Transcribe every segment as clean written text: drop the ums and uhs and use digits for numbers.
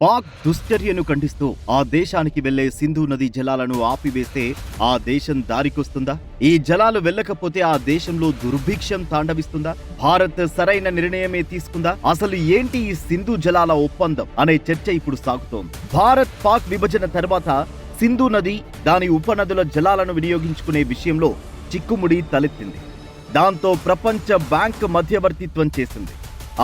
పాక్ దుశ్చర్యను ఖండిస్తూ ఆ దేశానికి వెళ్లే సింధు నది జలాలను ఆపివేస్తే ఆ దేశం దారికొస్తుందా? ఈ జలాలు వెళ్లకపోతే ఆ దేశంలో దుర్భిక్షం తాండవిస్తుందా? భారత్ సరైన నిర్ణయమే తీసుకుందా? అసలు ఏంటి ఈ సింధు జలాల ఒప్పందం అనే చర్చ ఇప్పుడు సాగుతోంది. భారత్ పాక్ విభజన తర్వాత సింధు నది దాని ఉపనదుల జలాలను వినియోగించుకునే విషయంలో చిక్కుముడి తలెత్తింది. దాంతో ప్రపంచ బ్యాంక్ మధ్యవర్తిత్వం చేసింది.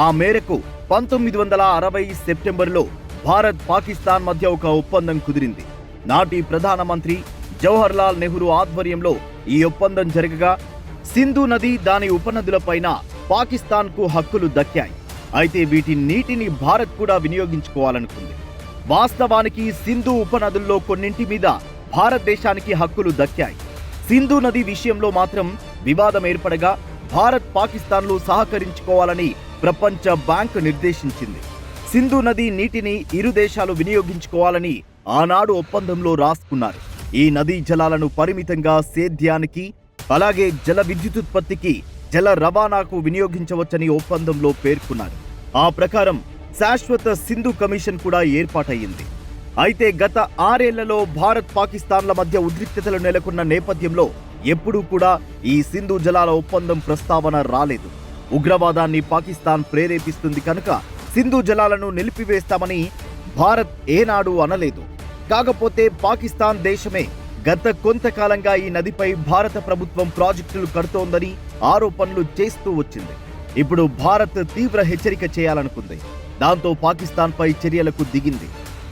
ఆ మేరకు 1960 సెప్టెంబర్లో భారత్ పాకిస్తాన్ మధ్య ఒక ఒప్పందం కుదిరింది. నాటి ప్రధానమంత్రి జవహర్ లాల్ నెహ్రూ ఆధ్వర్యంలో ఈ ఒప్పందం జరగగా సింధు నది దాని ఉపనదులపైన పాకిస్తాన్కు హక్కులు దక్కాయి. అయితే వీటి నీటిని భారత్ కూడా వినియోగించుకోవాలనుకుంది. వాస్తవానికి సింధు ఉపనదుల్లో కొన్నింటి మీద భారతదేశానికి హక్కులు దక్కాయి. సింధు నది విషయంలో మాత్రం వివాదం ఏర్పడగా భారత్ పాకిస్తాన్లు సహకరించుకోవాలని ప్రపంచ బ్యాంక్ నిర్దేశించింది. సింధు నది నీటిని ఇరు దేశాలు వినియోగించుకోవాలని ఆనాడు ఒప్పందంలో రాసుకున్నారు. ఈ నదీ జలాలను పరిమితంగా సేద్యానికి, అలాగే జల విద్యుతుత్పత్తికి, జల రవాణాకు వినియోగించవచ్చని ఒప్పందంలో పేర్కొన్నారు. ఆ ప్రకారం శాశ్వత సింధు కమిషన్ కూడా ఏర్పాటయ్యింది. అయితే గత 6 ఏళ్లలో భారత్ పాకిస్తాన్ల మధ్య ఉద్రిక్తతలు నెలకొన్న నేపథ్యంలో ఎప్పుడూ కూడా ఈ సింధు జలాల ఒప్పందం ప్రస్తావన రాలేదు. ఉగ్రవాదాన్ని పాకిస్తాన్ ప్రేరేపిస్తుంది కనుక సింధు జలాలను నిలిపివేస్తామని భారత్ ఏనాడు అనలేదు. కాకపోతే పాకిస్తాన్ దేశమే గత కొంతకాలంగా ఈ నదిపై భారత ప్రభుత్వం ప్రాజెక్టులు కడుతోందని ఆరోపణలు చేస్తూ వచ్చింది. ఇప్పుడు భారత్ తీవ్ర హెచ్చరిక చేయాలనుకుంది. దాంతో పాకిస్తాన్పై చర్యలకు దిగింది.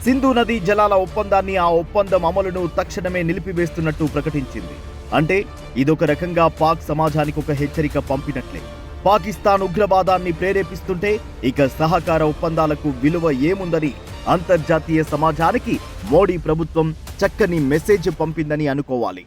సింధు నదీ జలాల ఒప్పందాన్ని, ఆ ఒప్పందం అమలును తక్షణమే నిలిపివేస్తున్నట్టు ప్రకటించింది. అంటే ఇదొక రకంగా పాక్ సమాజానికి ఒక హెచ్చరిక పంపినట్లే. పాకిస్తాన్ ఉగ్రవాదాన్ని ప్రేరేపిస్తుంటే ఇక సహకార ఒప్పందాలకు విలువ ఏముందని అంతర్జాతీయ సమాజానికి మోడీ ప్రభుత్వం చక్కని మెసేజ్ పంపిందని అనుకోవాలి.